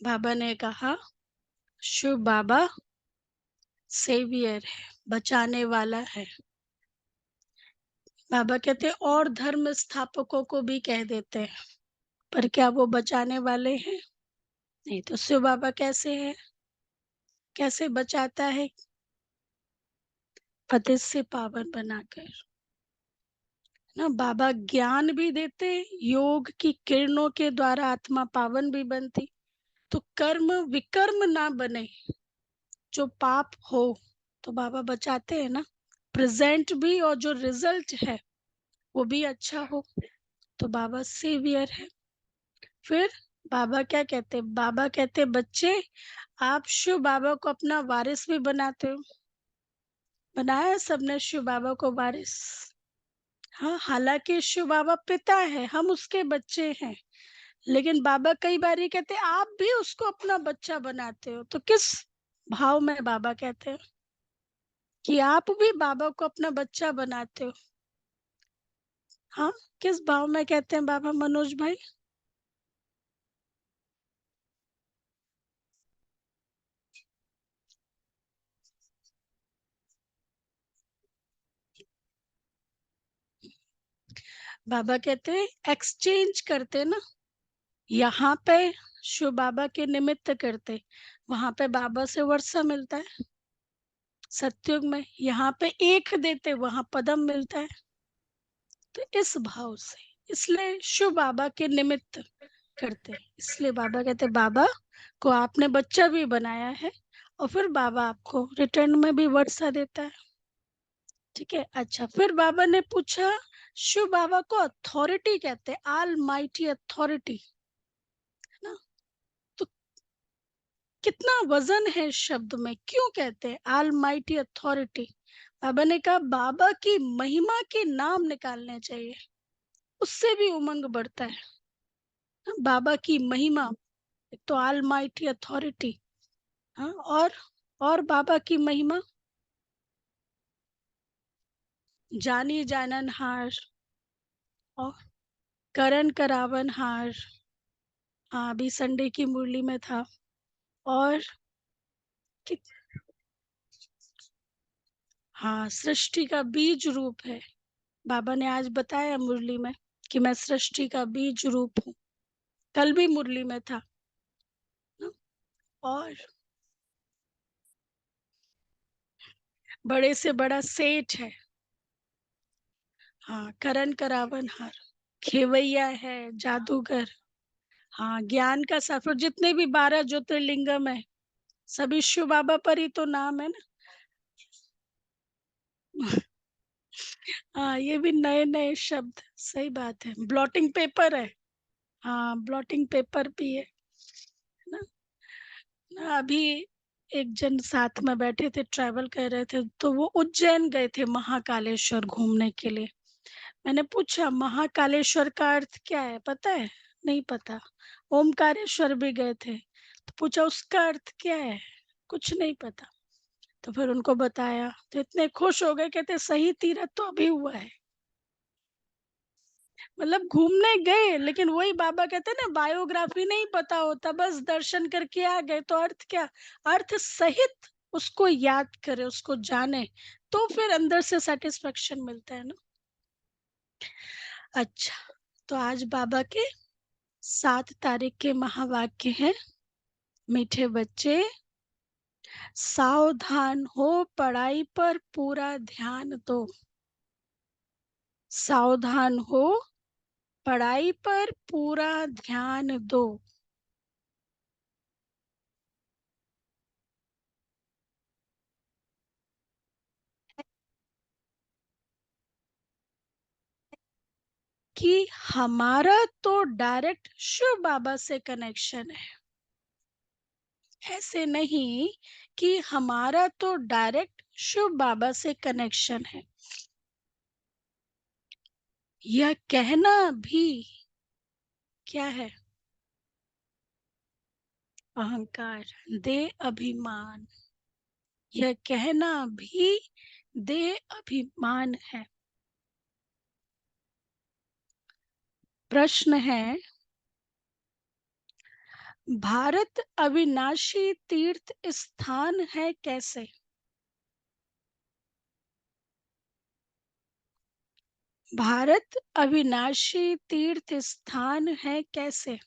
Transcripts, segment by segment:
बाबा ने कहा शिव बाबा सेवियर है, बचाने वाला है। बाबा कहते और धर्म स्थापकों को भी कह देते हैं, पर क्या वो बचाने वाले हैं? नहीं। तो शिव बाबा कैसे है, कैसे बचाता है? पतित से पावन बनाकर ना। बाबा ज्ञान भी देते, योग की किरणों के द्वारा आत्मा पावन भी बनती। तो कर्म विकर्म ना बने, जो पाप हो तो बाबा बचाते हैं ना। प्रेजेंट भी और जो रिजल्ट है वो भी अच्छा हो, तो बाबा सेवियर है। फिर बाबा क्या कहते हैं? बाबा कहते हैं बच्चे, आप शिव बाबा को अपना वारिस भी बनाते हो। बनाया सबने शिव बाबा को वारिस। हाँ, हालांकि शिव बाबा पिता है, हम उसके बच्चे हैं, लेकिन बाबा कई बार ये कहते हैं आप भी उसको अपना बच्चा बनाते हो। तो किस भाव में बाबा कहते हैं कि आप भी बाबा को अपना बच्चा बनाते हो? हाँ, किस भाव में कहते हैं बाबा मनोज भाई? बाबा कहते हैं एक्सचेंज करते ना। यहाँ पे शिव बाबा के निमित्त करते, वहां पे बाबा से वर्षा मिलता है सत्युग में। यहाँ पे एक देते, वहां पदम मिलता है। तो इस भाव से, इसलिए शिव बाबा के निमित्त करते, इसलिए बाबा कहते बाबा को आपने बच्चा भी बनाया है, और फिर बाबा आपको रिटर्न में भी वर्षा देता है। ठीक है। अच्छा, फिर बाबा ने पूछा, शिव बाबा को अथॉरिटी कहते हैं, ऑल माइटी अथॉरिटी, है ना। तो कितना वजन है इस शब्द में, क्यों कहते हैं ऑल माइटी अथॉरिटी? बाबा ने कहा बाबा की महिमा के नाम निकालने चाहिए, उससे भी उमंग बढ़ता है। बाबा की महिमा, एक तो ऑल माइटी अथॉरिटी, हाँ, और बाबा की महिमा, जानी जानन हार, और करण करावन हार। हाँ, अभी संडे की मुरली में था। और कि, हाँ, सृष्टि का बीज रूप है। बाबा ने आज बताया मुरली में कि मैं सृष्टि का बीज रूप हूँ। कल भी मुरली में था ना? और बड़े से बड़ा सेठ है। हाँ, करण करावन हार, खेवैया है, जादूगर। हाँ, ज्ञान का सफर, जितने भी 12 ज्योतिर्लिंगम है, सभी शिव बाबा पर ही तो नाम है ना। हाँ, ये भी नए नए शब्द, सही बात है। ब्लॉटिंग पेपर है। हाँ, ब्लॉटिंग पेपर भी है ना। ना, अभी एक जन साथ में बैठे थे, ट्रैवल कर रहे थे, तो वो उज्जैन गए थे महाकालेश्वर घूमने के लिए। मैंने पूछा महाकालेश्वर का अर्थ क्या है, पता है? नहीं पता। ओमकारेश्वर भी गए थे, तो पूछा उसका अर्थ क्या है, कुछ नहीं पता। तो फिर उनको बताया, तो इतने खुश हो गए, कहते सही तीरथ तो अभी हुआ है। मतलब घूमने गए, लेकिन वही बाबा कहते हैं ना, बायोग्राफी नहीं पता होता, बस दर्शन करके आ गए। तो अर्थ क्या, अर्थ सहित उसको याद करे, उसको जाने, तो फिर अंदर से सेटिस्फेक्शन मिलता है ना। अच्छा, तो आज बाबा के 7 तारीख के महावाक्य हैं। मीठे बच्चे, सावधान हो, पढ़ाई पर पूरा ध्यान दो। सावधान हो, पढ़ाई पर पूरा ध्यान दो। कि हमारा तो डायरेक्ट शिव बाबा से कनेक्शन है। ऐसे नहीं कि हमारा तो डायरेक्ट शिव बाबा से कनेक्शन है। यह कहना भी क्या है? अहंकार, दे अभिमान। यह कहना भी दे अभिमान है। प्रश्न है, भारत अविनाशी तीर्थ स्थान है कैसे? भारत अविनाशी तीर्थ स्थान है कैसे?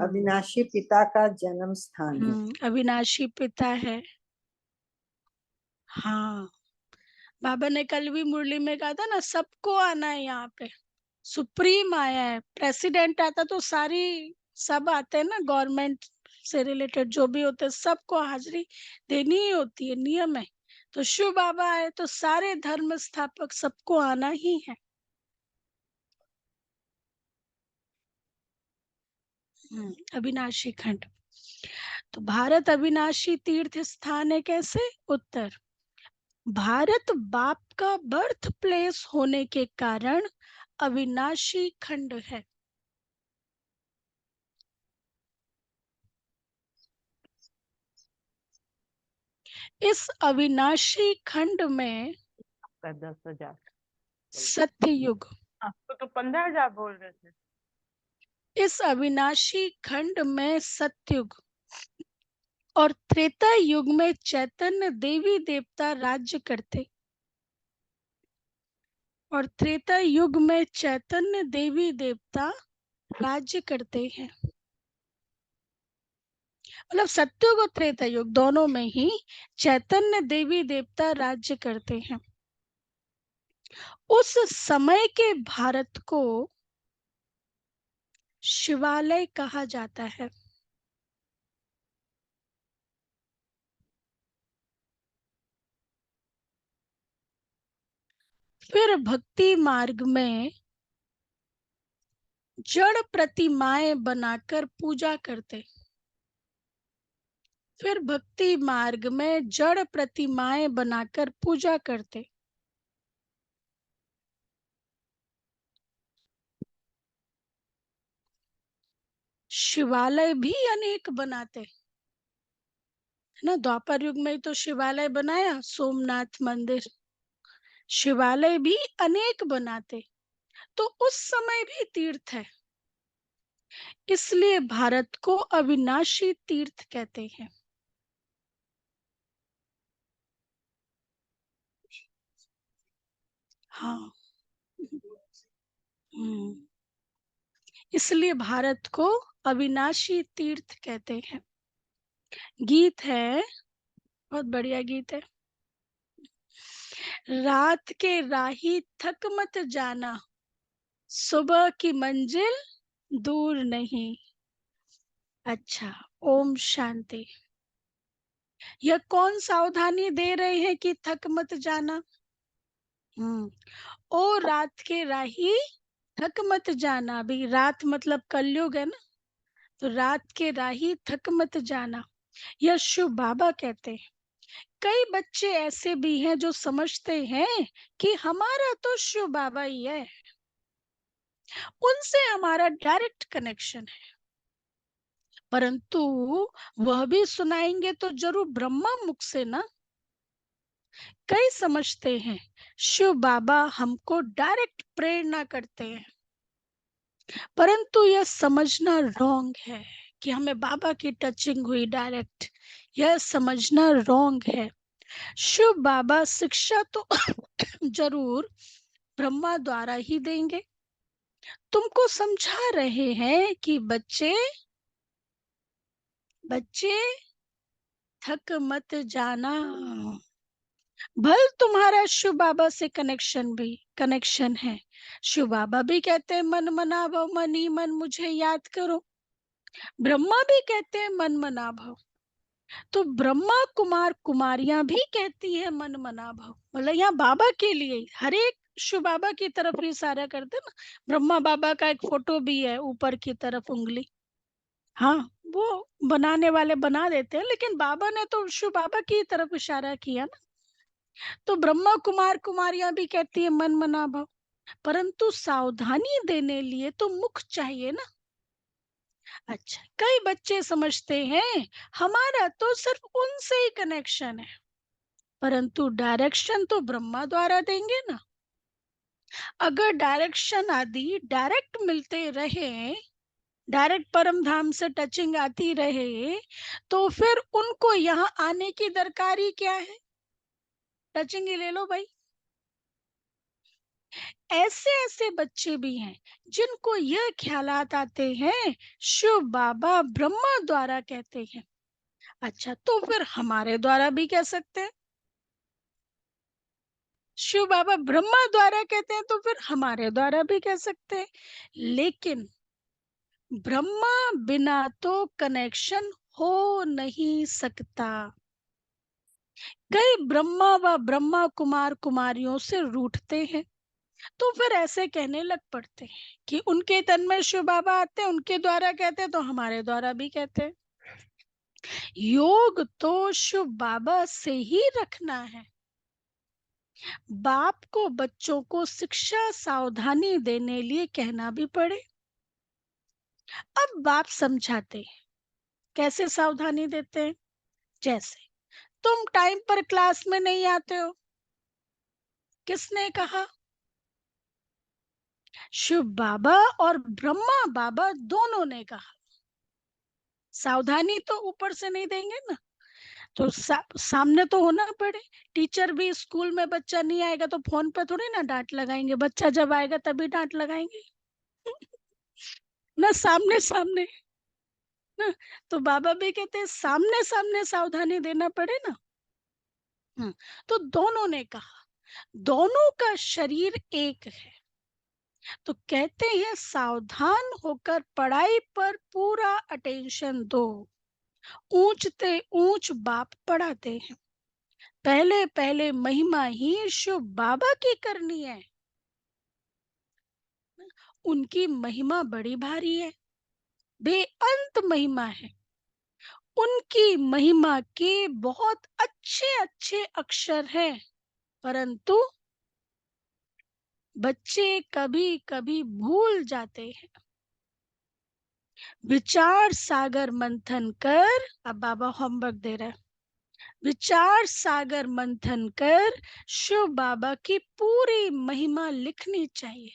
अविनाशी पिता का जन्म स्थान है। अविनाशी पिता है। हाँ, बाबा ने कल भी मुरली में कहा था ना, सबको आना है यहाँ पे। सुप्रीम आया है, प्रेसिडेंट आता तो सब आते हैं ना, गवर्नमेंट से रिलेटेड जो भी होते हैं सबको हाजिरी देनी ही होती है, नियम है। तो शिव बाबा आए तो सारे धर्म स्थापक सबको आना ही है। अविनाशी खंड। तो भारत अविनाशी तीर्थ स्थान है कैसे? उत्तर, भारत बाप का बर्थ प्लेस होने के कारण अविनाशी खंड है। इस अविनाशी खंड में 10,000 सत्ययुग, तो 15,000 बोल रहे थे। इस अविनाशी खंड में सतयुग और त्रेता युग में चैतन्य देवी देवता राज्य करते, और त्रेता युग में चैतन्य देवी देवता राज्य करते हैं। मतलब सतयुग और त्रेता युग दोनों में ही चैतन्य देवी देवता राज्य करते हैं। उस समय के भारत को शिवालय कहा जाता है। फिर भक्ति मार्ग में जड़ प्रतिमाएं बनाकर पूजा करते, फिर भक्ति मार्ग में जड़ प्रतिमाएं बनाकर पूजा करते। शिवालय भी अनेक बनाते, है ना। द्वापर युग में तो शिवालय बनाया, सोमनाथ मंदिर। शिवालय भी अनेक बनाते, तो उस समय भी तीर्थ है, इसलिए भारत को अविनाशी तीर्थ कहते हैं। हाँ, इसलिए भारत को अविनाशी तीर्थ कहते हैं। गीत है, बहुत बढ़िया गीत है। रात के राही थक मत जाना, सुबह की मंजिल दूर नहीं। अच्छा, ओम शांति। यह कौन सावधानी दे रहे हैं कि थक मत जाना? ओ रात के राही थक मत जाना। अभी रात मतलब कलयुग है ना, तो रात के राही थक मत जाना, यह शिव बाबा कहते हैं। कई बच्चे ऐसे भी हैं जो समझते हैं कि हमारा तो शिव बाबा ही है, उनसे हमारा डायरेक्ट कनेक्शन है। परंतु वह भी सुनाएंगे तो जरूर ब्रह्मा मुख से ना। कई समझते हैं शिव बाबा हमको डायरेक्ट प्रेरणा करते हैं, परंतु यह समझना रॉन्ग है कि हमें बाबा की टचिंग हुई डायरेक्ट। यह समझना रॉन्ग है। शिव बाबा शिक्षा तो जरूर ब्रह्मा द्वारा ही देंगे। तुमको समझा रहे हैं कि बच्चे बच्चे थक मत जाना। भल तुम्हारा शिव बाबा से कनेक्शन है। शिव बाबा भी कहते हैं मन मना भव, मन ही मन मुझे याद करो। ब्रह्मा भी कहते हैं मन मना भव, तो ब्रह्मा कुमार कुमारियां भी कहती है मन मना भव। मतलब यहाँ बाबा के लिए हर एक शिव बाबा की तरफ इशारा करते ना। ब्रह्मा बाबा का एक फोटो भी है, ऊपर की तरफ उंगली। हाँ, वो बनाने वाले बना देते हैं, लेकिन बाबा ने तो शिव बाबा की तरफ इशारा किया ना। तो ब्रह्मा कुमार कुमारियां भी कहती है मन मना भव, परंतु सावधानी देने लिए तो मुख चाहिए ना। अच्छा, कई बच्चे समझते हैं हमारा तो सिर्फ उनसे ही कनेक्शन है, परंतु डायरेक्शन तो ब्रह्मा द्वारा देंगे ना। अगर डायरेक्शन आदि डायरेक्ट मिलते रहे डायरेक्ट परम धाम से टचिंग आती रहे, तो फिर उनको यहाँ आने की दरकारी क्या है? टचिंग ही ले लो भाई। ऐसे ऐसे बच्चे भी हैं जिनको यह ख्यालात आते हैं शिव बाबा ब्रह्मा द्वारा कहते हैं। अच्छा, तो फिर हमारे द्वारा भी कह सकते हैं। शिव बाबा ब्रह्मा द्वारा कहते हैं तो फिर हमारे द्वारा भी कह सकते हैं। लेकिन ब्रह्मा बिना तो कनेक्शन हो नहीं सकता। कई ब्रह्मा व ब्रह्मा कुमार कुमारियों से रूठते हैं, तो फिर ऐसे कहने लग पड़ते हैं कि उनके तन में शिव बाबा आते हैं, उनके द्वारा कहते हैं तो हमारे द्वारा भी कहते हैं। योग तो शिव बाबा से ही रखना है। बाप को बच्चों को शिक्षा सावधानी देने लिए कहना भी पड़े। अब बाप समझाते हैं, कैसे सावधानी देते हैं? जैसे तुम टाइम पर क्लास में नहीं आते हो, किसने कहा? शिव बाबा और ब्रह्मा बाबा दोनों ने कहा। सावधानी तो ऊपर से नहीं देंगे ना, तो सामने तो होना पड़े। टीचर भी स्कूल में बच्चा नहीं आएगा तो फोन पे थोड़ी ना डांट लगाएंगे, बच्चा जब आएगा तभी डांट लगाएंगे ना, सामने सामने ना। तो बाबा भी कहते हैं सामने सामने सावधानी देना पड़े ना। तो दोनों ने कहा, दोनों का शरीर एक है, तो कहते हैं सावधान होकर पढ़ाई पर पूरा अटेंशन दो। ऊंचते ऊंच बाप पढ़ाते हैं, पहले पहले महिमा ही शिव बाबा की करनी है। उनकी महिमा बड़ी भारी है, बेअंत महिमा है। उनकी महिमा के बहुत अच्छे अच्छे अक्षर हैं, परंतु बच्चे कभी कभी भूल जाते हैं। विचार सागर मंथन कर, अब बाबा होमवर्क दे रहे हैं, विचार सागर मंथन कर शिव बाबा की पूरी महिमा लिखनी चाहिए।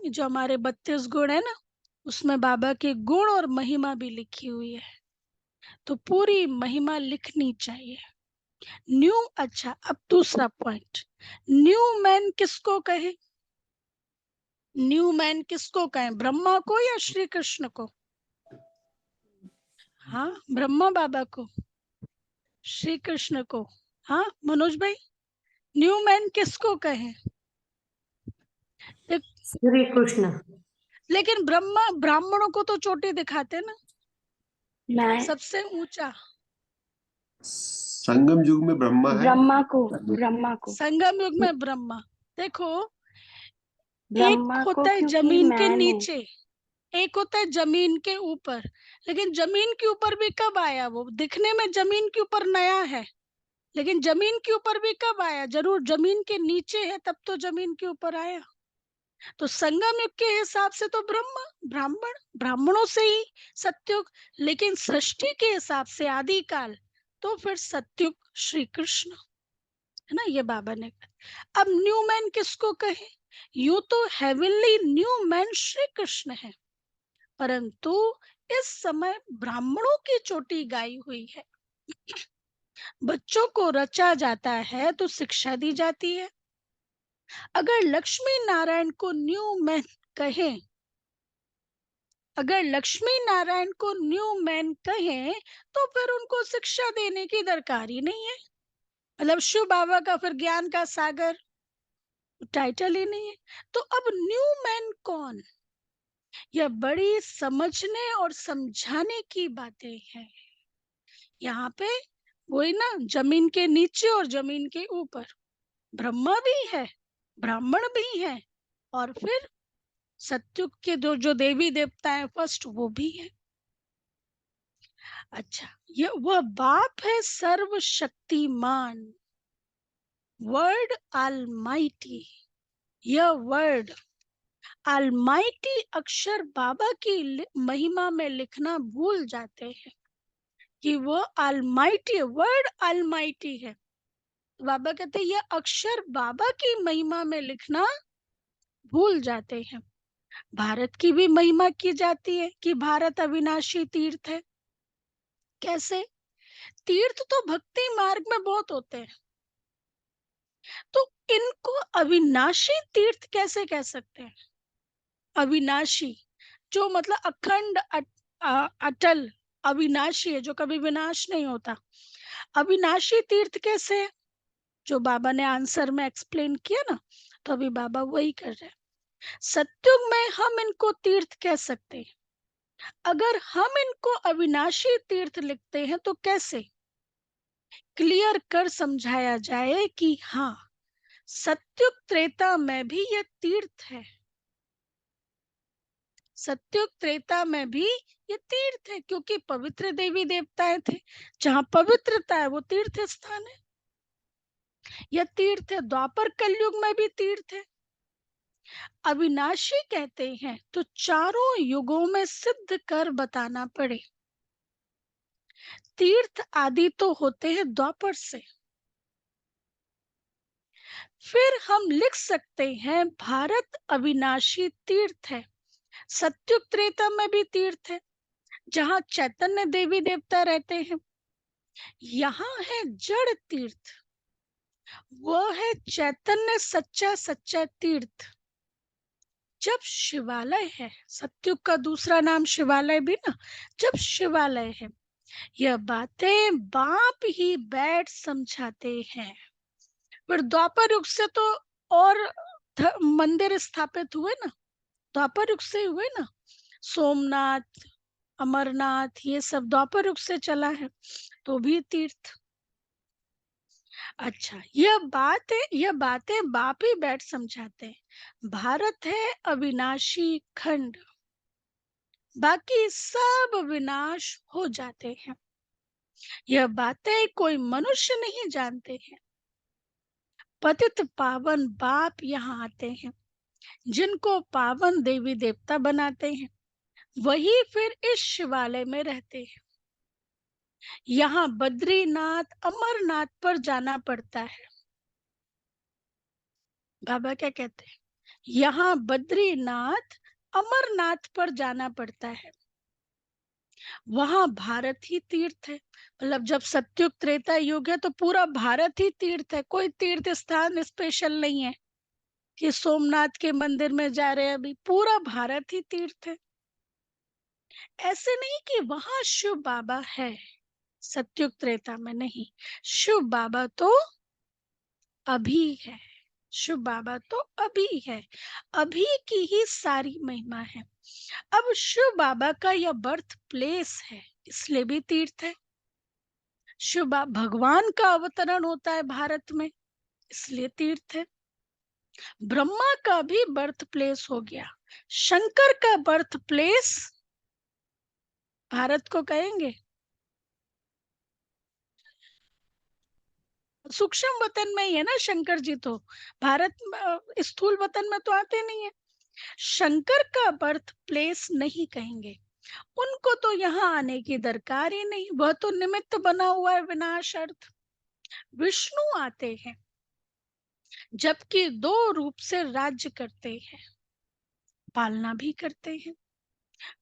जो हमारे 32 गुण है ना, उसमें बाबा के गुण और महिमा भी लिखी हुई है, तो पूरी महिमा लिखनी चाहिए। न्यू, अच्छा अब दूसरा पॉइंट, न्यू मैन किसको कहे? न्यू मैन किसको कहें, ब्रह्मा को या श्री कृष्ण को? हाँ, ब्रह्मा बाबा को, श्री कृष्ण को। हाँ मनोज भाई, न्यू मैन किसको कहें? श्री कृष्ण। लेकिन ब्रह्मा ब्राह्मणों को तो चोटी दिखाते ना, मैं सबसे ऊंचा। संगम युग में ब्रह्मा है, ब्रह्मा को संगम युग में ब्रह्मा। देखो, एक ब्रह्मा को होता है क्योंकि जमीन के मैंने नीचे, एक होता है जमीन के ऊपर। लेकिन जमीन के ऊपर भी कब आया? वो दिखने में जमीन के ऊपर नया है, लेकिन जमीन के ऊपर भी कब आया? जरूर जमीन के नीचे है तब तो जमीन के ऊपर आया। तो संगम युग के हिसाब से तो ब्रह्मा, ब्राह्मण, ब्राह्मणों से ही सत्युग। लेकिन सृष्टि के हिसाब से आदिकाल, तो फिर सत्युग श्री कृष्ण है ना, ये बाबा ने कहा। अब न्यू मैन किसको कहे? यूं तो heavenly new man Shri Krishna है, परंतु इस समय ब्राह्मणों की चोटी गाई हुई है। बच्चों को रचा जाता है तो शिक्षा दी जाती है। अगर लक्ष्मी नारायण को न्यू मैन कहें, अगर लक्ष्मी नारायण को न्यू मैन कहें, तो फिर उनको शिक्षा देने की दरकार ही नहीं है। मतलब शिव बाबा का फिर ज्ञान का सागर टाइटल ही नहीं है। तो अब न्यू मैन कौन? यह बड़ी समझने और समझाने की बातें हैं। यहाँ पे वही ना, जमीन के नीचे और जमीन के ऊपर ब्रह्मा भी है, ब्राह्मण भी है, और फिर सत्युग के जो देवी देवता है फर्स्ट, वो भी है। अच्छा, ये वह बाप है सर्वशक्तिमान, वर्ड ऑलमाइटी। यह वर्ड ऑलमाइटी अक्षर बाबा की महिमा में लिखना भूल जाते हैं कि वो ऑलमाइटी, वर्ड ऑलमाइटी है। बाबा कहते हैं यह अक्षर बाबा की महिमा में लिखना भूल जाते हैं। भारत की भी महिमा की जाती है कि भारत अविनाशी तीर्थ है। कैसे? तीर्थ तो भक्ति मार्ग में बहुत होते हैं, तो इनको अविनाशी तीर्थ कैसे कह सकते हैं? अविनाशी जो मतलब अखंड अटल अविनाशी है, जो कभी विनाश नहीं होता। अविनाशी तीर्थ कैसे है? जो बाबा ने आंसर में एक्सप्लेन किया ना, तो अभी बाबा वही कर रहे हैं। सत्युग में हम इनको तीर्थ कह सकते हैं। अगर हम इनको अविनाशी तीर्थ लिखते हैं तो कैसे क्लियर कर समझाया जाए कि हाँ, सत्युग त्रेता में भी ये तीर्थ है। सत्युग त्रेता में भी ये तीर्थ है, क्योंकि पवित्र देवी देवताएं थे। जहां पवित्रता है वो तीर्थ स्थान है, यह तीर्थ है। द्वापर कलयुग में भी तीर्थ है। अविनाशी कहते हैं तो चारों युगों में सिद्ध कर बताना पड़े। तीर्थ आदि तो होते हैं द्वापर से। फिर हम लिख सकते हैं भारत अविनाशी तीर्थ है। सत्युग त्रेता में भी तीर्थ है, जहां चैतन्य देवी देवता रहते हैं। यहाँ है जड़ तीर्थ, वो है चैतन्य सच्चा सच्चा तीर्थ। जब शिवालय है, सत्युग का दूसरा नाम शिवालय भी ना, जब शिवालय है, यह बातें बाप ही बैठ समझाते हैं। पर द्वापर युग से तो और मंदिर स्थापित हुए ना, द्वापर युग से हुए ना। सोमनाथ, अमरनाथ, ये सब द्वापर युग से चला है, तो भी तीर्थ। अच्छा, यह बातें बाप ही बैठ समझाते हैं। भारत है अविनाशी खंड, बाकी सब विनाश हो जाते हैं। यह बातें कोई मनुष्य नहीं जानते हैं। पतित पावन बाप यहाँ आते हैं, जिनको पावन देवी देवता बनाते हैं, वही फिर इस शिवालय में रहते हैं। यहाँ बद्रीनाथ अमरनाथ पर जाना पड़ता है। बाबा क्या कहते हैं? यहाँ बद्रीनाथ अमरनाथ पर जाना पड़ता है। वहां भारत ही तीर्थ है। मतलब जब सत्युग त्रेता युग है तो पूरा भारत ही तीर्थ है, कोई तीर्थ स्थान स्पेशल नहीं है कि सोमनाथ के मंदिर में जा रहे हैं। अभी पूरा भारत ही तीर्थ है। ऐसे नहीं कि वहां शिव बाबा है, सत्युग त्रेता में नहीं। शिव बाबा तो अभी है, शिव बाबा तो अभी है, अभी की ही सारी महिमा है। अब शिव बाबा का यह बर्थ प्लेस है, इसलिए भी तीर्थ है। शिव भगवान का अवतरण होता है भारत में, इसलिए तीर्थ है। ब्रह्मा का भी बर्थ प्लेस हो गया, शंकर का बर्थ प्लेस भारत को कहेंगे। सूक्ष्म वतन में ही है ना शंकर जी, तो भारत स्थूल वतन में तो आते नहीं है। शंकर का बर्थ प्लेस नहीं कहेंगे, उनको तो यहाँ आने की दरकार ही नहीं, वह तो निमित्त बना हुआ है विनाश अर्थ। विष्णु आते हैं, जबकि दो रूप से राज्य करते हैं, पालना भी करते हैं।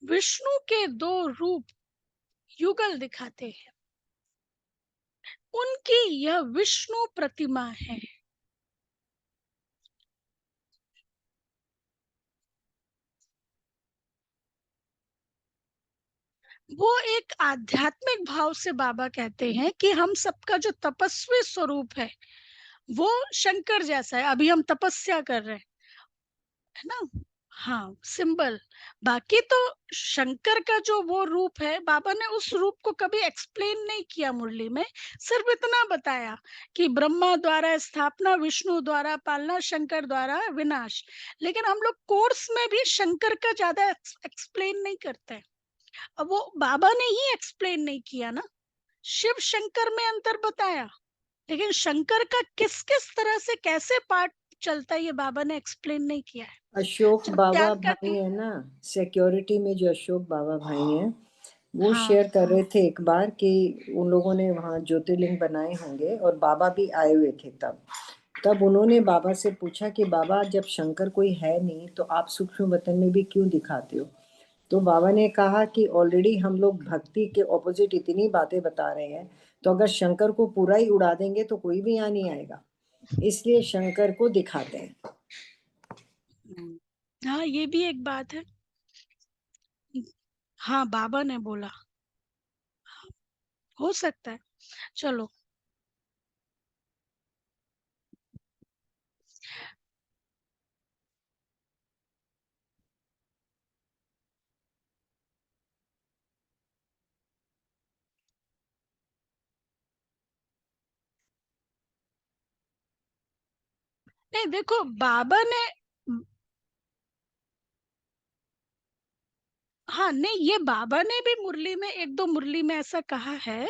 विष्णु के दो रूप युगल दिखाते हैं, उनकी यह विष्णु प्रतिमा है। वो एक आध्यात्मिक भाव से बाबा कहते हैं कि हम सबका जो तपस्वी स्वरूप है वो शंकर जैसा है। अभी हम तपस्या कर रहे हैं, है ना? हाँ, सिंबल। बाकी तो शंकर का जो वो रूप है, बाबा ने उस रूप को कभी एक्सप्लेन नहीं किया मुरली में, सिर्फ इतना बताया कि ब्रह्मा द्वारा स्थापना, विष्णु द्वारा पालना, शंकर द्वारा विनाश। लेकिन हम लोग कोर्स में भी शंकर का ज्यादा एक्सप्लेन नहीं करते। अब वो बाबा ने ही एक्सप्लेन नहीं किया ना, शिव शंकर में अंतर बताया, लेकिन शंकर का किस किस तरह से कैसे पार्ट चलता है ये बाबा ने एक्सप्लेन नहीं किया है। अशोक जब बाबा ज्ञान का भाई है ना, सिक्योरिटी में जो अशोक बाबा भाई हैं, वो हाँ शेयर कर रहे थे एक बार कि उन लोगों ने वहाँ ज्योतिर्लिंग बनाए होंगे और बाबा भी आए हुए थे तब। तब उन्होंने बाबा से पूछा कि बाबा जब शंकर कोई है नहीं तो आप सूक्ष्म वतन में भी क्यों दिखाते हो? तो बाबा ने कहा कि ऑलरेडी हम लोग भक्ति के ऑपोजिट इतनी बातें बता रहे हैं, तो अगर शंकर को पूरा ही उड़ा देंगे तो कोई भी यहाँ नहीं आएगा, इसलिए शंकर को दिखाते हैं। हाँ, ये भी एक बात है। हाँ, बाबा ने बोला, हो सकता है। चलो, नहीं देखो, बाबा ने, हाँ नहीं, ये बाबा ने भी मुरली में, एक दो मुरली में ऐसा कहा है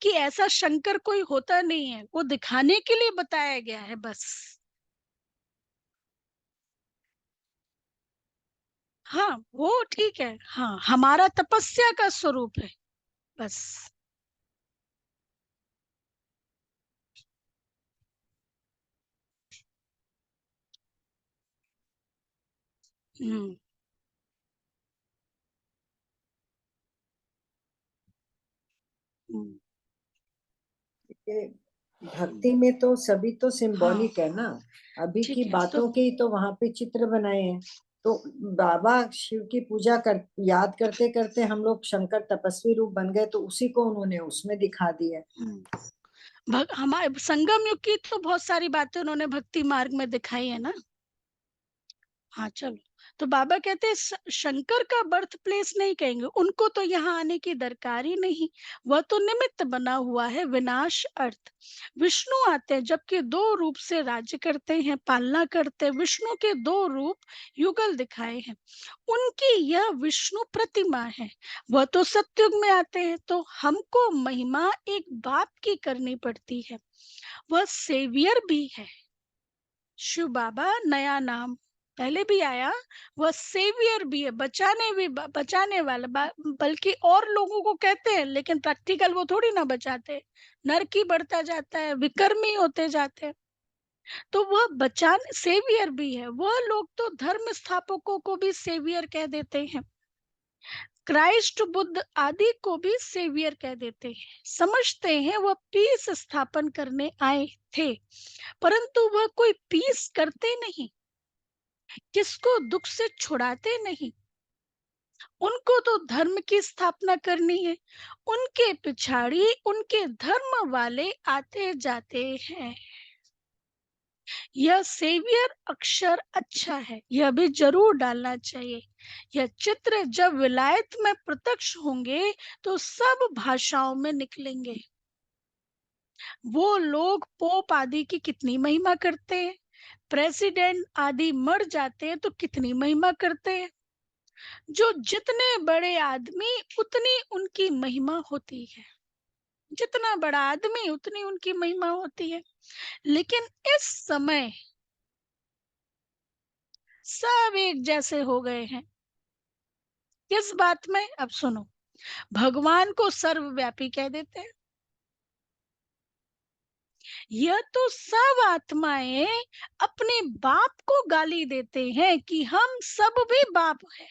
कि ऐसा शंकर कोई होता नहीं है, वो दिखाने के लिए बताया गया है बस। हाँ, वो ठीक है। हाँ, हमारा तपस्या का स्वरूप है बस। हम्म हम्म, ये भक्ति में तो सभी तो सिंबॉलिक है ना, अभी की ठीक है। बातों के ही तो वहां पे चित्र बनाए हैं। तो बाबा शिव की पूजा कर याद करते करते हम लोग शंकर तपस्वी रूप बन गए, तो उसी को उन्होंने उसमें दिखा दिया। हमारे संगम युग की तो बहुत सारी बातें उन्होंने भक्ति मार्ग में दिखाई है ना। हाँ, चलो। तो बाबा कहते हैं शंकर का बर्थ प्लेस नहीं कहेंगे, उनको तो यहाँ आने की दरकार ही नहीं। वह तो निमित्त बना हुआ है, विनाश अर्थ। विष्णु आते हैं, जबकि दो रूप से राज्य करते हैं, पालना करते हैं। विष्णु के दो रूप युगल दिखाए हैं, उनकी यह विष्णु प्रतिमा है। वह तो सतयुग में आते हैं, तो हमको महिमा एक बाप की करनी पड़ती है। वह सेवियर भी है। शिव बाबा नया नाम पहले भी आया, वह सेवियर भी है, बचाने वाला, बल्कि और लोगों को कहते हैं, लेकिन प्रैक्टिकल वो थोड़ी ना बचाते। नरक ही बढ़ता जाता है, विकर्मी होते जाते हैं। तो वह बचान सेवियर भी है। वह लोग तो धर्म स्थापकों को भी सेवियर कह देते हैं, क्राइस्ट बुद्ध आदि को भी सेवियर कह देते हैं। समझते हैं वह पीस स्थापन करने आए थे, परंतु वह कोई पीस करते नहीं, किसको दुख से छुड़ाते नहीं। उनको तो धर्म की स्थापना करनी है, उनके पिछाड़ी उनके धर्म वाले आते जाते हैं। यह सेवियर अक्षर अच्छा है, यह भी जरूर डालना चाहिए। यह चित्र जब विलायत में प्रत्यक्ष होंगे तो सब भाषाओं में निकलेंगे। वो लोग पोप आदि की कितनी महिमा करते हैं, प्रेसिडेंट आदि मर जाते हैं तो कितनी महिमा करते हैं। जो जितने बड़े आदमी उतनी उनकी महिमा होती है, जितना बड़ा आदमी उतनी उनकी महिमा होती है। लेकिन इस समय सब एक जैसे हो गए हैं। किस बात में? अब सुनो, भगवान को सर्वव्यापी कह देते हैं। यह तो सब आत्माएं अपने बाप को गाली देते हैं कि हम सब भी बाप हैं।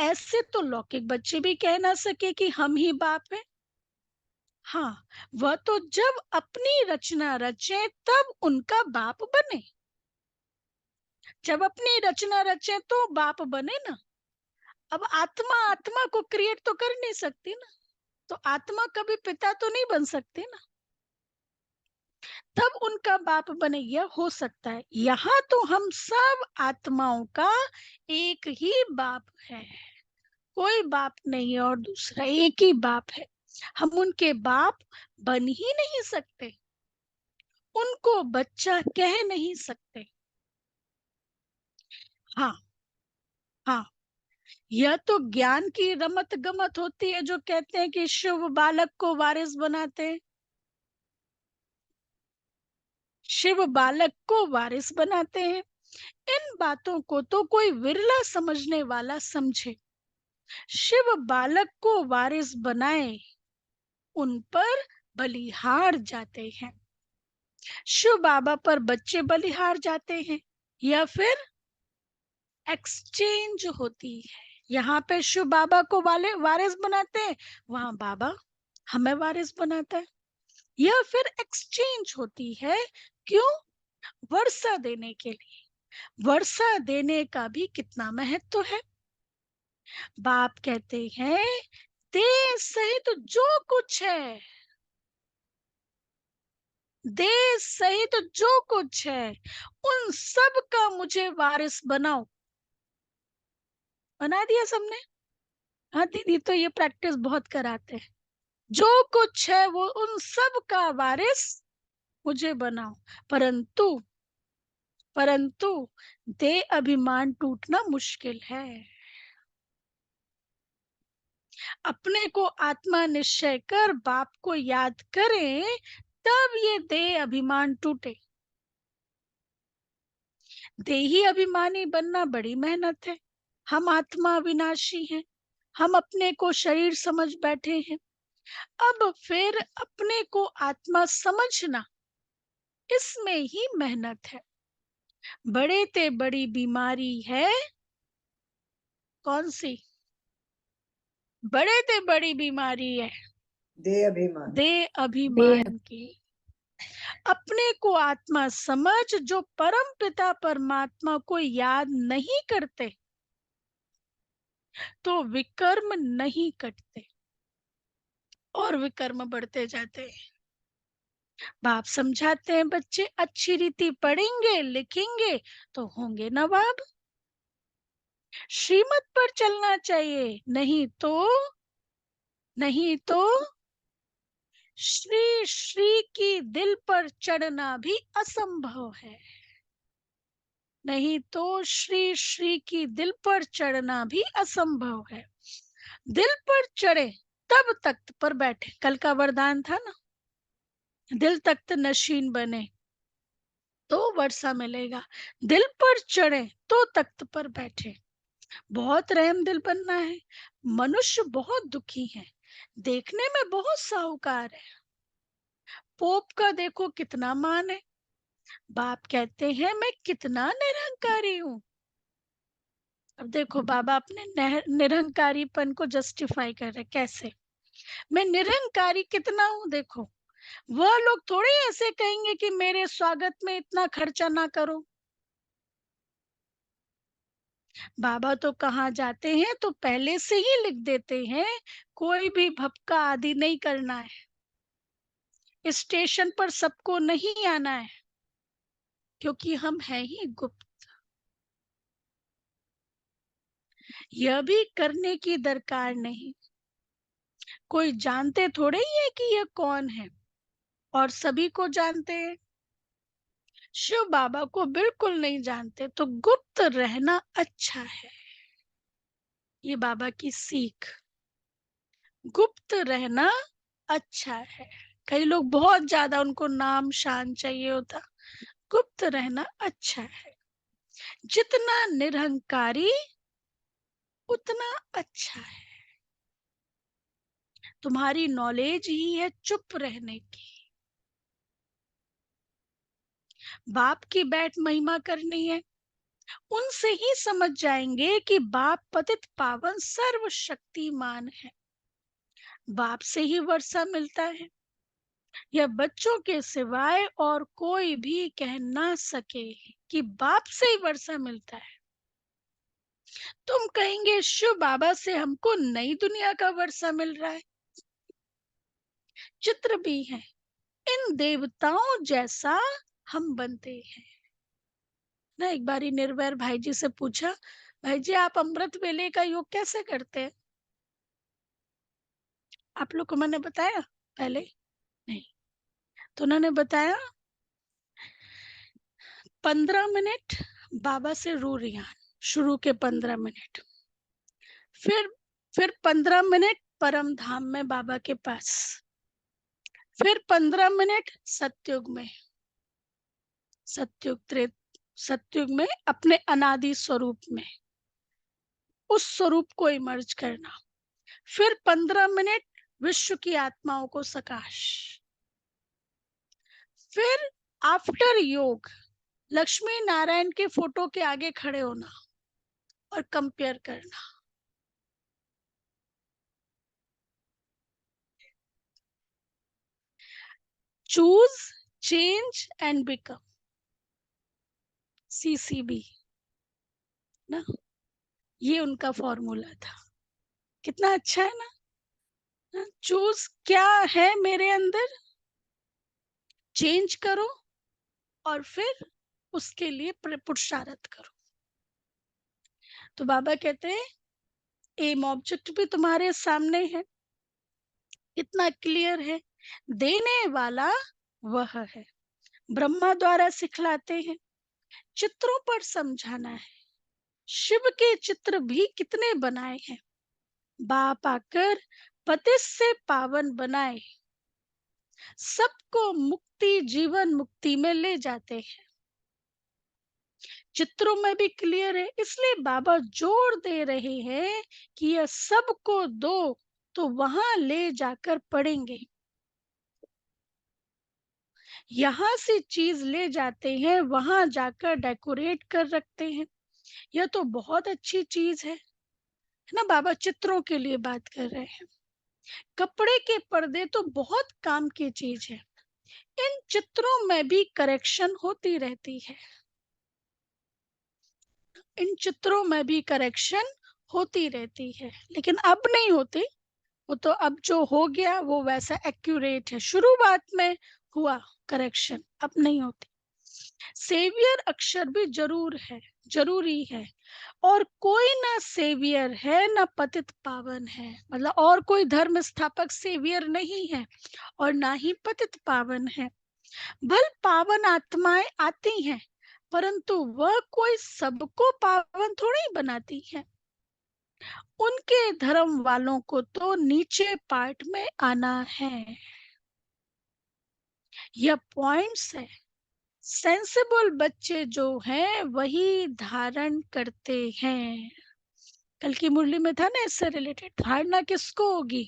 ऐसे तो लौकिक बच्चे भी कह ना सके कि हम ही बाप हैं। हाँ, वह तो जब अपनी रचना रचे तब उनका बाप बने। जब अपनी रचना रचे तो बाप बने ना। अब आत्मा आत्मा को क्रिएट तो कर नहीं सकती ना, तो आत्मा कभी पिता तो नहीं बन सकती ना, तब उनका बाप बने, यह हो सकता है। यहाँ तो हम सब आत्माओं का एक ही बाप है, कोई बाप नहीं है और दूसरा, एक ही बाप है। हम उनके बाप बन ही नहीं सकते, उनको बच्चा कह नहीं सकते। हाँ हाँ, यह तो ज्ञान की रमत गमत होती है, जो कहते हैं कि शिव बालक को वारिस बनाते हैं। शिव बालक को वारिस बनाते हैं, इन बातों को तो कोई विरला समझने वाला समझे। शिव बालक को वारिस बनाए, उन पर बलिहार जाते हैं। शिव बाबा पर बच्चे बलिहार जाते हैं या फिर एक्सचेंज होती है। यहाँ पे शिव बाबा को वाले वारिस बनाते हैं, वहां बाबा हमें वारिस बनाता है। या फिर एक्सचेंज होती है, क्यों? वर्षा देने के लिए। वर्षा देने का भी कितना महत्व है। बाप कहते हैं देह सहित जो कुछ है, देह सहित जो कुछ है, उन सब का मुझे वारिस बनाओ। बना दिया सबने? हाँ दीदी तो ये प्रैक्टिस बहुत कराते हैं। जो कुछ है वो उन सब का वारिस मुझे बनाओ। परंतु परंतु देह अभिमान टूटना मुश्किल है। अपने को आत्मा निश्चय कर बाप को याद करें, तब ये देह अभिमान टूटे। देही अभिमानी बनना बड़ी मेहनत है। हम आत्मा अविनाशी हैं, हम अपने को शरीर समझ बैठे हैं। अब फिर अपने को आत्मा समझना, इसमें ही मेहनत है। बड़े ते बड़ी बीमारी है कौन सी? बड़े ते बड़ी बीमारी है देह अभिमान। देह अभिमान की। अपने को आत्मा समझ जो परम पिता परमात्मा को याद नहीं करते तो विकर्म नहीं कटते और विकर्म बढ़ते जाते हैं। बाप समझाते हैं बच्चे अच्छी रीति पढ़ेंगे लिखेंगे तो होंगे नवाब। श्रीमत पर चलना चाहिए, नहीं तो श्री श्री की दिल पर चढ़ना भी असंभव है। नहीं तो श्री श्री की दिल पर चढ़ना भी असंभव है। दिल पर चढ़े तब तख्त पर बैठे। कल का वरदान था ना, दिल तख्त नशीन बने तो वर्षा मिलेगा। दिल पर चढ़े तो तख्त पर बैठे। बहुत रहम दिल बनना है। मनुष्य बहुत दुखी है, देखने में बहुत साहूकार है। पोप का देखो कितना मान है। बाप कहते हैं मैं कितना निरहंकारी हूँ। अब देखो बाबा अपने निरहंकारीपन को जस्टिफाई कर रहे। कैसे? मैं निरहंकारी कितना हूँ देखो। वह लोग थोड़े ऐसे कहेंगे कि मेरे स्वागत में इतना खर्चा ना करो। बाबा तो कहाँ जाते हैं तो पहले से ही लिख देते हैं, कोई भी भपका आदि नहीं करना है। स्टेशन पर सबको नहीं आना है, क्योंकि हम हैं ही गुप्त। यह भी करने की दरकार नहीं। कोई जानते थोड़े ही है कि यह कौन है, और सभी को जानते हैं। शिव बाबा को बिल्कुल नहीं जानते तो गुप्त रहना अच्छा है। ये बाबा की सीख, गुप्त रहना अच्छा है। कई लोग बहुत ज्यादा, उनको नाम शान चाहिए होता। गुप्त रहना अच्छा है। जितना निरहंकारी उतना अच्छा है। तुम्हारी नॉलेज ही है चुप रहने की। बाप की बैठ महिमा करनी है। उनसे ही समझ जाएंगे कि बाप पतित पावन सर्वशक्तिमान है। बाप से ही वर्षा मिलता है। यह बच्चों के सिवाय और कोई भी कह ना सके कि बाप से ही वर्षा मिलता है। तुम कहेंगे शिव बाबा से हमको नई दुनिया का वर्षा मिल रहा है। चित्र भी है, इन देवताओं जैसा हम बनते हैं ना। एक बारी निर्वैर भाई जी से पूछा, भाई जी आप अमृत वेले का योग कैसे करते हैं? आप लोग को मैंने बताया पहले? नहीं। तो उन्होंने बताया 15 मिनट बाबा से रू रियान, शुरू के 15 मिनट, फिर 15 मिनट परम धाम में बाबा के पास, फिर 15 मिनट सतयुग में, सतयुग में अपने अनादि स्वरूप में, उस स्वरूप को इमर्ज करना। फिर 15 मिनट विश्व की आत्माओं को सकाश, फिर आफ्टर योग लक्ष्मी नारायण के फोटो के आगे खड़े होना और कंपेयर करना। Choose, change and become, CCB ना, ये उनका फॉर्मूला था। कितना अच्छा है ना। चूज क्या है मेरे अंदर, चेंज करो और फिर उसके लिए पुरुषार्थ करो। तो बाबा कहते हैं एम ऑब्जेक्ट भी तुम्हारे सामने है, कितना क्लियर है। देने वाला वह है, ब्रह्मा द्वारा सिखलाते हैं, चित्रों पर समझाना है। शिव के चित्र भी कितने बनाए हैं, बाप आकर पतित से पावन बनाए, सबको मुक्ति जीवन मुक्ति में ले जाते हैं। चित्रों में भी क्लियर है, इसलिए बाबा जोर दे रहे हैं कि यह सबको दो तो वहां ले जाकर पढ़ेंगे। यहाँ से चीज ले जाते हैं, वहां जाकर डेकोरेट कर रखते हैं। यह तो बहुत अच्छी चीज है ना। बाबा चित्रों के लिए बात कर रहे हैं। कपड़े के पर्दे तो बहुत काम की चीज है, इन चित्रों में भी करेक्शन होती रहती है। इन चित्रों में भी करेक्शन होती रहती है, लेकिन अब नहीं होती। वो तो अब जो हो गया वो वैसा एक्यूरेट है, शुरुआत में हुआ करेक्शन, अब नहीं होती। सेवियर अक्षर भी जरूरी है, और कोई ना सेवियर है ना पतित पावन है। मतलब और कोई धर्म स्थापक सेवियर नहीं है और ना ही पतित पावन है। भल पावन आत्माएं आती हैं, परंतु वह कोई सबको पावन थोड़ी बनाती है। उनके धर्म वालों को तो नीचे पार्ट में आना है। यह पॉइंट्स है। सेंसिबल बच्चे जो हैं वही धारण करते हैं। कल की मुरली में था ना इससे रिलेटेड, धारणा किसको होगी,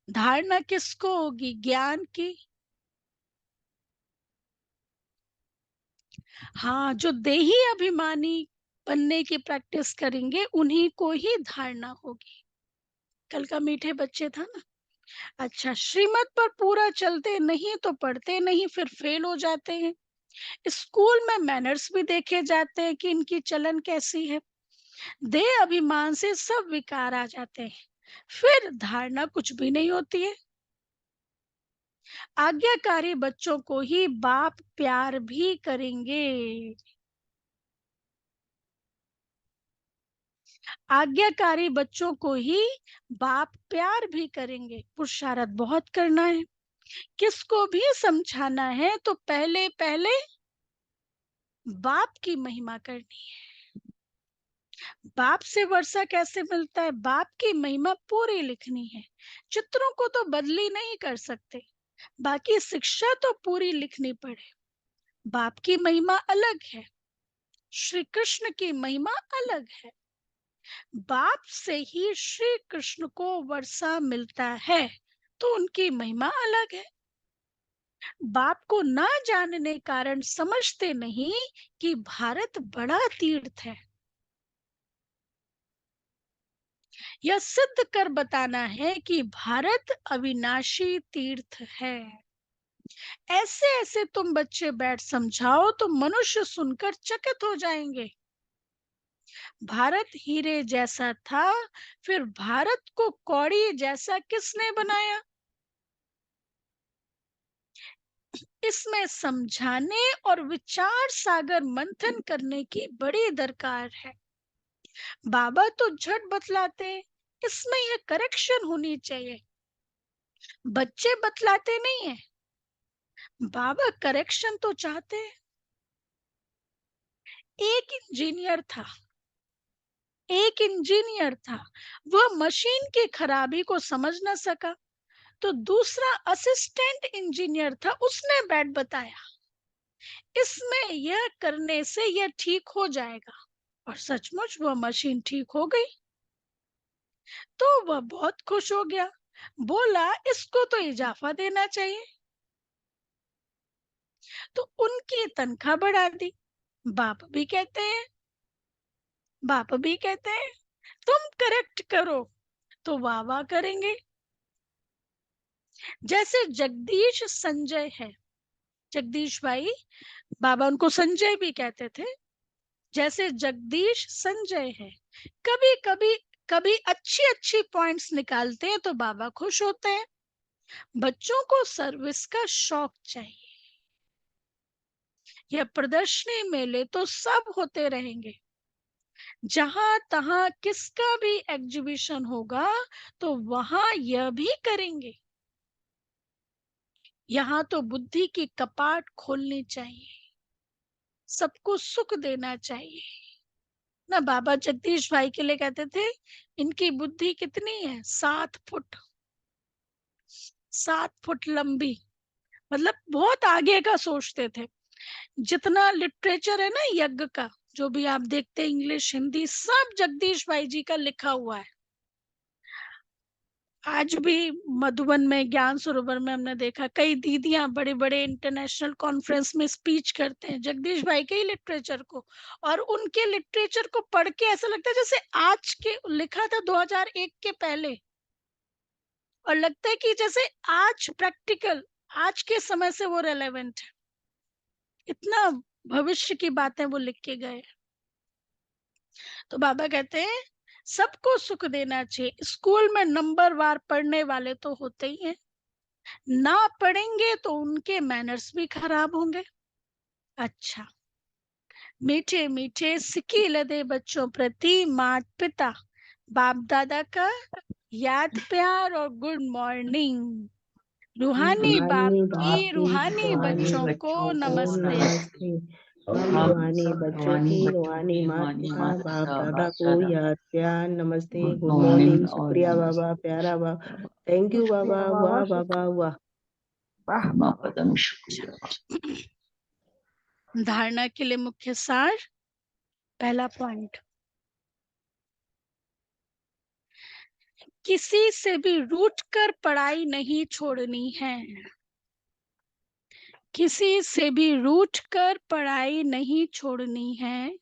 धारणा किसको होगी, ज्ञान की। हाँ, जो देही अभिमानी बनने की प्रैक्टिस करेंगे उन्हीं को ही धारणा होगी। कल का मीठे बच्चे था ना। अच्छा, श्रीमत पर पूरा चलते नहीं तो पढ़ते नहीं, फिर फेल हो जाते हैं। स्कूल में मैनर्स भी देखे जाते हैं कि इनकी चलन कैसी है। देह अभिमान से सब विकार आ जाते हैं, फिर धारणा कुछ भी नहीं होती है। आज्ञाकारी बच्चों को ही बाप प्यार भी करेंगे। आज्ञाकारी बच्चों को ही बाप प्यार भी करेंगे। पुरुषार्थ बहुत करना है, किसको भी समझाना है तो पहले पहले बाप की महिमा करनी है। बाप से वर्षा कैसे मिलता है, बाप की महिमा पूरी लिखनी है। चित्रों को तो बदली नहीं कर सकते, बाकी शिक्षा तो पूरी लिखनी पड़े। बाप की महिमा अलग है, श्री कृष्ण की महिमा अलग है। बाप से ही श्री कृष्ण को वर्षा मिलता है, तो उनकी महिमा अलग है। बाप को ना जानने कारण समझते नहीं कि भारत बड़ा तीर्थ है। यह सिद्ध कर बताना है कि भारत अविनाशी तीर्थ है। ऐसे ऐसे तुम बच्चे बैठ समझाओ तो मनुष्य सुनकर चकित हो जाएंगे। भारत हीरे जैसा था, फिर भारत को कौड़ी जैसा किसने बनाया। इसमें समझाने और विचार सागर मंथन करने की बड़ी दरकार है। बाबा तो झट बतलाते, इसमें यह करेक्शन होनी चाहिए। बच्चे बतलाते नहीं है, बाबा करेक्शन तो चाहते हैं। एक इंजीनियर था, वह मशीन की खराबी को समझ न सका, तो दूसरा असिस्टेंट इंजीनियर था, उसने बैठ बताया इसमें यह करने से यह ठीक हो जाएगा, और सचमुच वह मशीन ठीक हो गई। तो वह बहुत खुश हो गया, बोला इसको तो इजाफा देना चाहिए, तो उनकी तनख्वाह बढ़ा दी। बाप भी कहते हैं, बाप भी कहते हैं तुम करेक्ट करो, तो वाह वाह करेंगे। जैसे जगदीश संजय है, जगदीश भाई, बाबा उनको संजय भी कहते थे। जैसे जगदीश संजय है, कभी कभी कभी अच्छी अच्छी पॉइंट्स निकालते हैं तो बाबा खुश होते हैं। बच्चों को सर्विस का शौक चाहिए। यह प्रदर्शनी मेले तो सब होते रहेंगे, जहां तहां किसका भी एग्जीबिशन होगा तो वहां यह भी करेंगे। यहाँ तो बुद्धि की कपाट खोलनी चाहिए, सबको सुख देना चाहिए ना। बाबा जगदीश भाई के लिए कहते थे इनकी बुद्धि कितनी है, 7 फुट, 7 फुट लंबी, मतलब बहुत आगे का सोचते थे। जितना लिटरेचर है ना यज्ञ का, जो भी आप देखते हैं, इंग्लिश हिंदी सब जगदीश भाई जी का लिखा हुआ है। आज भी मधुबन में, ज्ञान सरोवर में हमने देखा कई दीदियां बड़े बड़े इंटरनेशनल कॉन्फ्रेंस में स्पीच करते हैं जगदीश भाई के ही लिटरेचर को, और उनके लिटरेचर को पढ़ के ऐसा लगता है जैसे आज के लिखा था 2001 के पहले, और लगता है कि जैसे आज प्रैक्टिकल, आज के समय से वो रेलेवेंट है। इतना भविष्य की बातें वो लिख के गए। तो बाबा कहते हैं सबको सुख देना चाहिए। स्कूल में नंबर वार पढ़ने वाले तो होते ही हैं, ना पढ़ेंगे तो उनके मैनर्स भी खराब होंगे। अच्छा, मीठे मीठे सिक्के लदे बच्चों प्रति माता पिता बाप दादा का याद प्यार और गुड मॉर्निंग। रूहानी बाप की रूहानी बच्चों को नमस्ते। हम रूहानी बच्चों की रूहानी माता पिता बाप दादा को याद प्यार नमस्ते, गुड मॉर्निंग, शुक्रिया बाबा, प्यारा बाबा, थैंक यू बाबा, वाह बाबा वाह। धारणा के लिए मुख्य सार, पहला पॉइंट, किसी से भी रूठ कर पढ़ाई नहीं छोड़नी है। किसी से भी रूठ कर पढ़ाई नहीं छोड़नी है।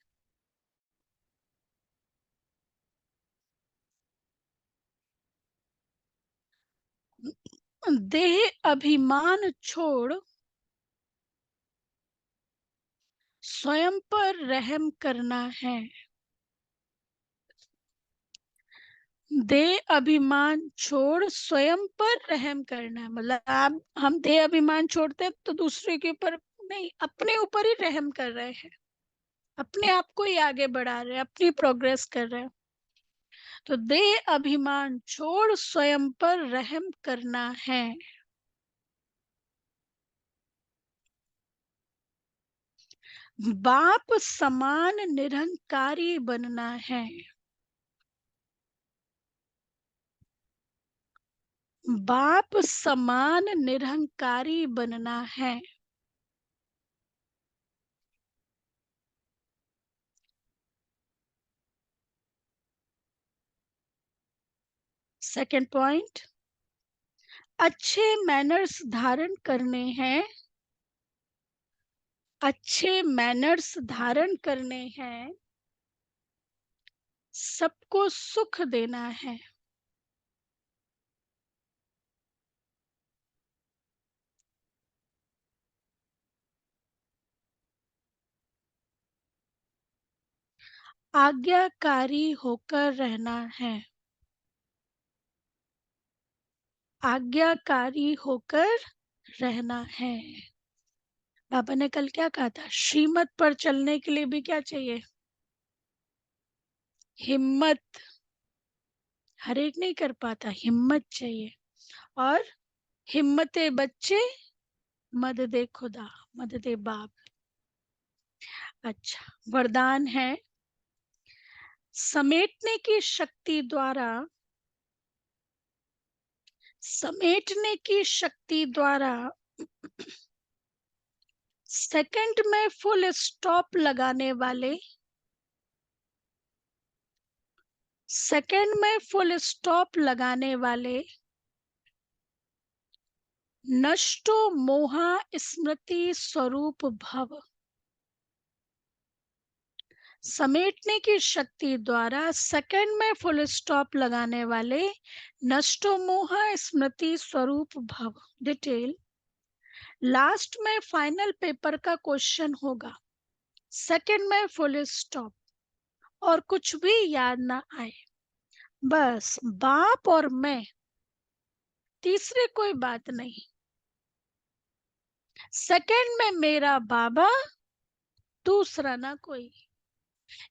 देह अभिमान छोड़ स्वयं पर रहम करना है। देह अभिमान छोड़ स्वयं पर रहम करना है, मतलब आप, हम देह अभिमान छोड़ते हैं तो दूसरे के ऊपर नहीं, अपने ऊपर ही रहम कर रहे हैं, अपने आप को ही आगे बढ़ा रहे हैं, अपनी प्रोग्रेस कर रहे हैं। तो देह अभिमान छोड़ स्वयं पर रहम करना है। बाप समान निरंकारी बनना है। बाप समान निरंकारी बनना है। सेकंड पॉइंट, अच्छे मैनर्स धारण करने हैं। अच्छे मैनर्स धारण करने हैं, सबको सुख देना है। आज्ञाकारी होकर रहना है। आज्ञाकारी होकर रहना है। बाबा ने कल क्या कहा था, श्रीमत पर चलने के लिए भी क्या चाहिए, हिम्मत। हर एक नहीं कर पाता, हिम्मत चाहिए। और हिम्मते बच्चे मददे खुदा, मददे बाप। अच्छा, वरदान है, समेटने की शक्ति द्वारा, समेटने की शक्ति द्वारा सेकंड में फुल स्टॉप लगाने वाले, सेकंड में फुल स्टॉप लगाने वाले नष्टो मोह स्मृति स्वरूप भव। समेटने की शक्ति द्वारा सेकंड में फुल स्टॉप लगाने वाले नष्टो मोह स्मृति स्वरूप भव। डिटेल लास्ट में फाइनल पेपर का क्वेश्चन होगा, सेकंड में फुल स्टॉप और कुछ भी याद ना आए, बस बाप और मैं, तीसरे कोई बात नहीं। सेकंड में मेरा बाबा, दूसरा ना कोई।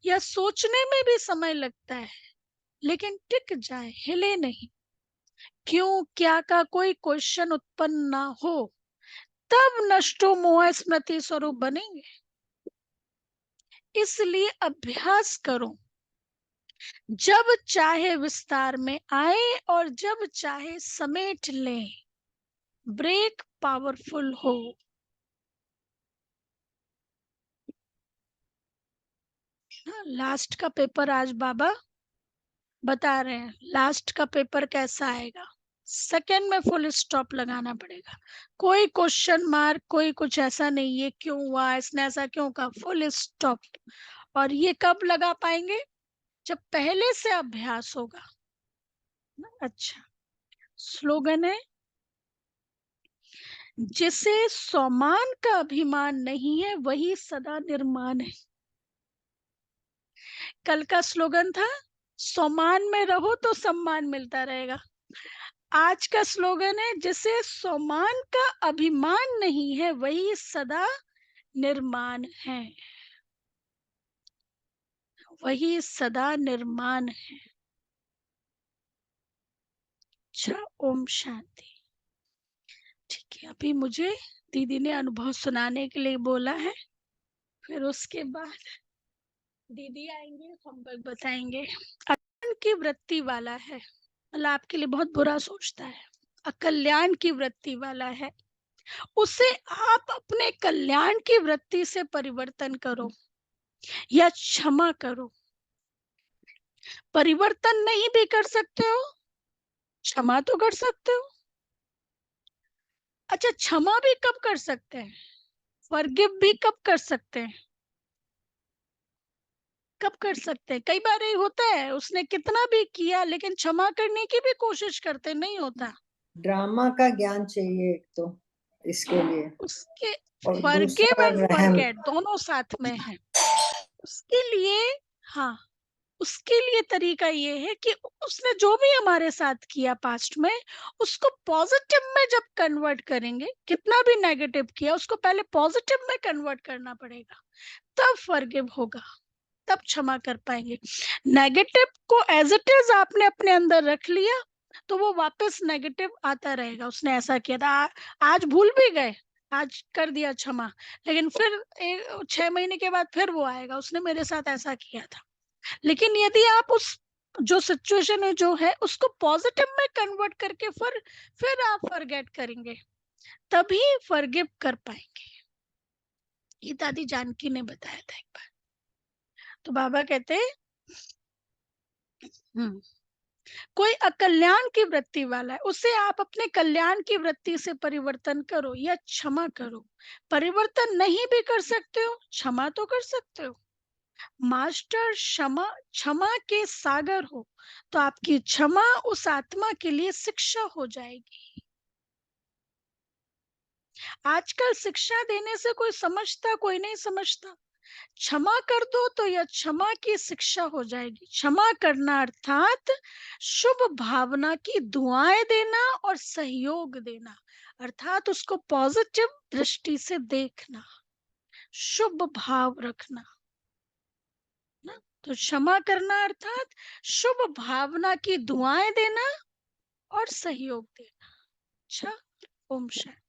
यह सोचने में भी समय लगता है, लेकिन टिक जाए, हिले नहीं। क्यों क्या का कोई क्वेश्चन उत्पन्न ना हो, तब नष्टो मोह स्मृति स्वरूप बनेंगे। इसलिए अभ्यास करो, जब चाहे विस्तार में आए और जब चाहे समेट लें, ब्रेक पावरफुल हो। लास्ट का पेपर आज बाबा बता रहे हैं, लास्ट का पेपर कैसा आएगा। सेकंड में फुल स्टॉप लगाना पड़ेगा, कोई क्वेश्चन मार्क, कोई कुछ ऐसा नहीं है क्यों हुआ, इसने ऐसा क्यों कहा, फुल स्टॉप। और ये कब लगा पाएंगे, जब पहले से अभ्यास होगा। अच्छा, स्लोगन है, जिसे सम्मान का अभिमान नहीं है वही सदा निर्माण है। कल का स्लोगन था, सम्मान में रहो तो सम्मान मिलता रहेगा। आज का स्लोगन है, जिसे सम्मान का अभिमान नहीं है वही सदा निर्माण है, वही सदा निर्माण है। अच्छा, ओम शांति। ठीक है, अभी मुझे दीदी ने अनुभव सुनाने के लिए बोला है, फिर उसके बाद दीदी आएंगे, हम लोग बताएंगे। अकल्याण की वृत्ति वाला है, मतलब आपके लिए बहुत बुरा सोचता है, अकल्याण की वृत्ति वाला है, उसे आप अपने कल्याण की वृत्ति से परिवर्तन करो या क्षमा करो। परिवर्तन नहीं भी कर सकते हो, क्षमा तो कर सकते हो। अच्छा, क्षमा भी कब कर सकते हैं, फॉरगिव भी कब कर सकते हैं, कब कर सकते हैं। कई बार ये होता है, उसने कितना भी किया लेकिन क्षमा करने की भी कोशिश करते, नहीं होता। ड्रामा का ज्ञान चाहिए एक तो इसके लिए, उसके और फॉरगिव दूसरा एंड रहम। फॉरगेट दोनों साथ में है। उसके लिए, हाँ, उसके लिए तरीका ये है कि उसने जो भी हमारे साथ किया पास्ट में, उसको पॉजिटिव में जब कन्वर्ट करेंगे, कितना भी नेगेटिव किया उसको पहले पॉजिटिव में कन्वर्ट करना पड़ेगा, तब फॉरगिव होगा, तब क्षमा कर पाएंगे। नेगेटिव को एज इट इज आपने अपने अंदर रख लिया तो वो वापस नेगेटिव आता रहेगा, उसने ऐसा किया था, आज भूल भी गए, आज कर दिया क्षमा, लेकिन फिर 6 महीने के बाद फिर वो आएगा, उसने मेरे साथ ऐसा किया था। लेकिन यदि आप उस जो सिचुएशन है जो है उसको पॉजिटिव में कन्वर्ट करके फिर आप फॉरगेट करेंगे, तभी फॉरगिव कर पाएंगे। ये दादी जानकी ने बताया था एक बार। तो बाबा कहते कोई अकल्याण की वृत्ति वाला है, उसे आप अपने कल्याण की वृत्ति से परिवर्तन करो या क्षमा करो। परिवर्तन नहीं भी कर सकते हो, क्षमा तो कर सकते हो। मास्टर क्षमा के सागर हो, तो आपकी क्षमा उस आत्मा के लिए शिक्षा हो जाएगी। आजकल शिक्षा देने से कोई समझता, कोई नहीं समझता। क्षमा कर दो तो यह क्षमा की शिक्षा हो जाएगी। क्षमा करना अर्थात शुभ भावना की दुआएं देना और सहयोग देना, अर्थात उसको पॉजिटिव दृष्टि से देखना, शुभ भाव रखना ना। तो क्षमा करना अर्थात शुभ भावना की दुआएं देना और सहयोग देना। अच्छा, ओम शांति।